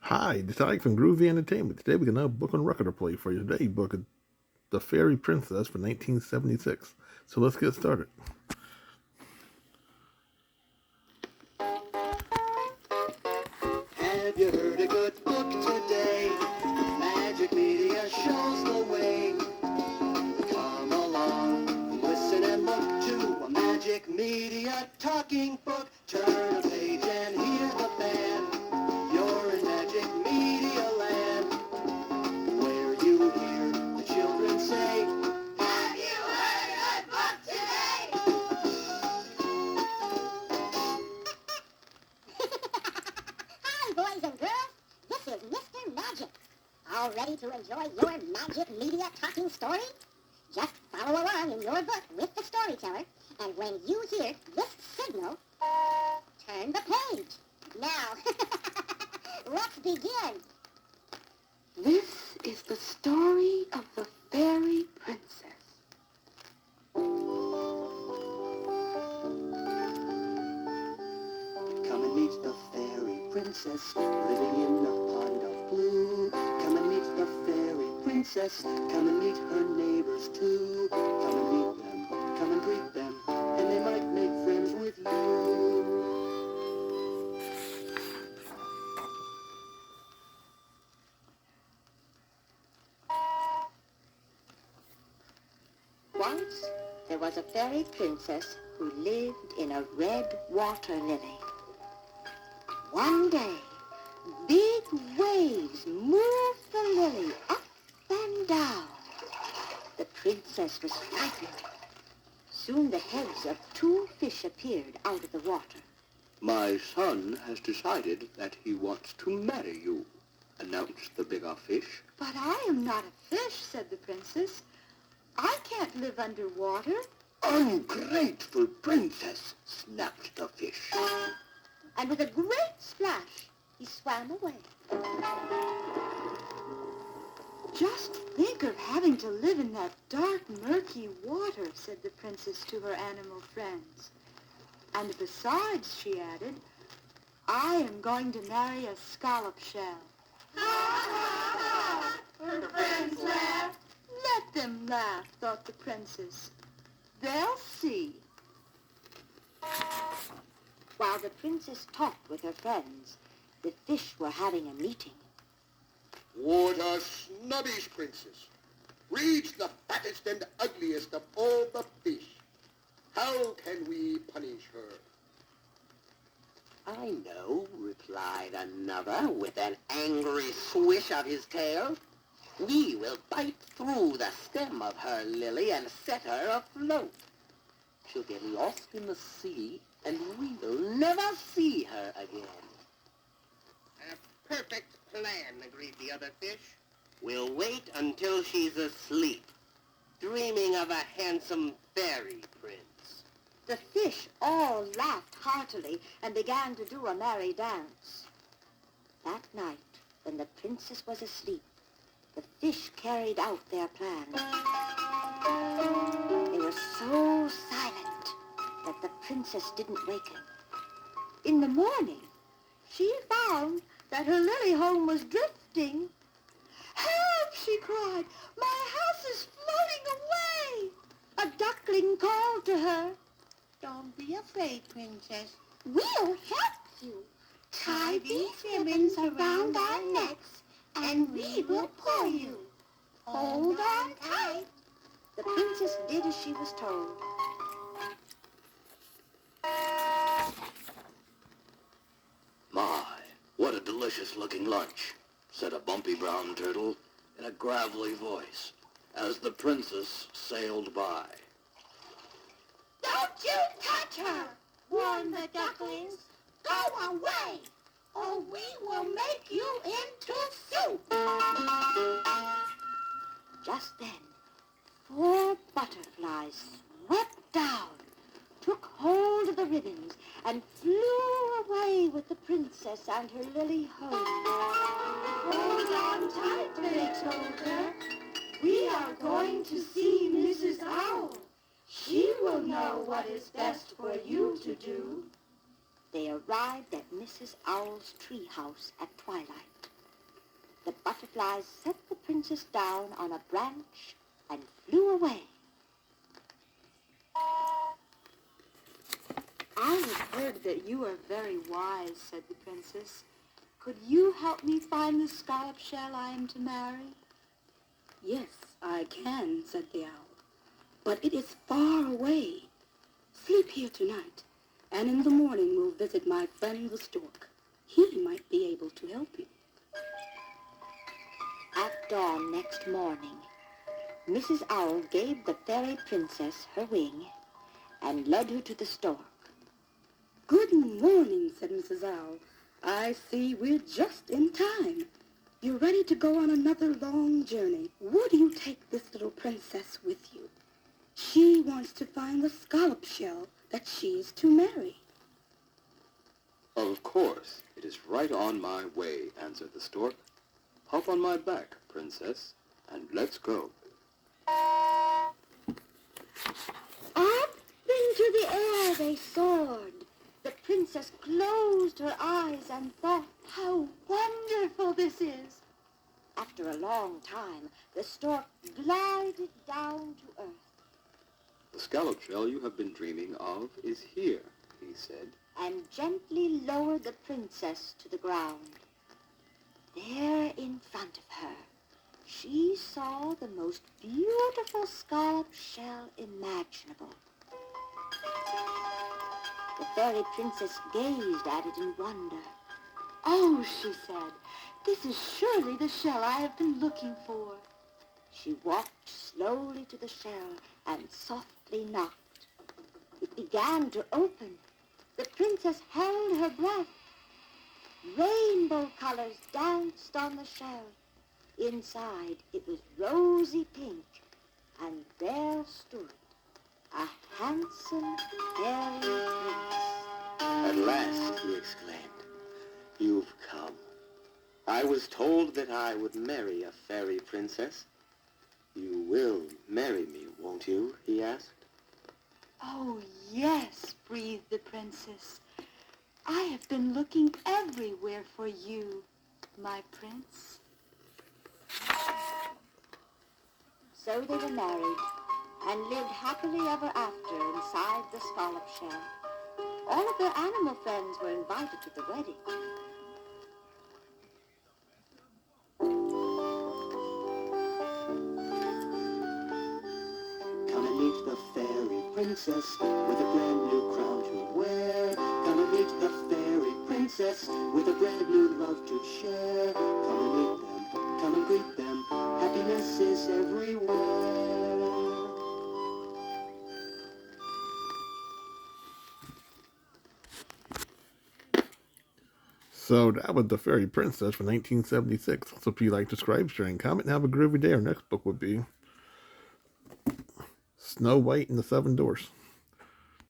Hi, this is Ike from Groovy Entertainment. Today we got another book on record to play for you. Today, book of The Fairy Princess from 1976. So let's get started. Have you heard a good book today? Magic Media shows the way. Come along, listen and look to a Magic Media talking book. Turn a page and hear the band. You're in Magic Media land, where you hear the children say, have you heard a good book today? Hi, boys and girls. This is Mr. Magic. All ready to enjoy your Magic Media talking story? Just follow along in your book with the storyteller, and when you hear this signal, turn the page. Now, let's begin. This is the story of the fairy princess. Come and meet the fairy princess living in a pond of blue. Come and meet the fairy princess. Come and meet her neighbors too. Come and meet them. Come and greet them. And they might make friends with you. Once there was a fairy princess who lived in a red water lily. One day, big waves moved the lily up and down. The princess was frightened. Soon the heads of two fish appeared out of the water. My son has decided that he wants to marry you, announced the bigger fish. But I am not a fish, said the princess. I can't live underwater. Ungrateful princess, snapped the fish. And with a great splash, he swam away. Just think of having to live in that dark, murky water, said the princess to her animal friends. And besides, she added, I am going to marry a scallop shell. Her friends laughed. Let them laugh, thought the princess. They'll see. While the princess talked with her friends, the fish were having a meeting. What a snubbish princess. Breeds the fattest and ugliest of all the fish. How can we punish her? I know, replied another with an angry swish of his tail. We will bite through the stem of her lily and set her afloat. She'll get lost in the sea, and we'll never see her again. A perfect plan, agreed the other fish. We'll wait until she's asleep, dreaming of a handsome fairy prince. The fish all laughed heartily and began to do a merry dance. That night, when the princess was asleep, the fish carried out their plan. They were so silent that the princess didn't waken. In the morning, she found that her lily home was drifting. Help, she cried. My house is floating away. A duckling called to her. Don't be afraid, princess. We'll help you. Tie these ribbons around our necks, and we will pull you. Hold on tight. The princess did as she was told. My, what a delicious-looking lunch, said a bumpy brown turtle in a gravelly voice as the princess sailed by. Don't you touch her, warned the ducklings. Go away, or we will make you into soup. Just then, 4 butterflies swept down, took hold of the ribbons, and flew away with the princess and her lily home. Hold on tight, they told her. We are going to see Mrs. Owl. She will know what is best for you to do. They arrived at Mrs. Owl's tree house at twilight. the butterflies set the princess down on a branch and flew away. I have heard that you are very wise, said the princess. Could you help me find the scallop shell I am to marry? Yes, I can, said the owl, but it is far away. Sleep here tonight, and in the morning we'll visit my friend the stork. He might be able to help you. At dawn next morning, Mrs. Owl gave the fairy princess her wing and led her to the stork. Good morning, said Mrs. Owl. I see we're just in time. You're ready to go on another long journey. Would you take this little princess with you? She wants to find the scallop shell that she is to marry. Of course. It is right on my way, answered the stork. Hop on my back, princess, and let's go. Up into the air they soared. The princess closed her eyes and thought, how wonderful this is. After a long time, the stork glided down to earth The scallop shell you have been dreaming of is here, he said. and gently lowered the princess to the ground. There in front of her, she saw the most beautiful scallop shell imaginable. The fairy princess gazed at it in wonder. Oh, she said, this is surely the shell I have been looking for. She walked slowly to the shell and softly knocked. It began to open. The princess held her breath. Rainbow colors danced on the shell. Inside, it was rosy pink, and there stood a handsome fairy prince. At last, he exclaimed, you've come. I was told that I would marry a fairy princess. You will marry me, won't you? He asked. Oh, yes, breathed the princess. I have been looking everywhere for you, my prince. So they were married and lived happily ever after inside the scallop shell. All of their animal friends were invited to the wedding. Come and meet the fairy princess with a brand new crown to wear. Come and meet the fairy princess with a brand new love to share. Come and meet them, come and greet them. Happiness is everywhere. So that was The Fairy Princess from 1976. So if you like, subscribe, share, and comment, and have a groovy day. Our next book would be Snow White and the Seven Dwarfs.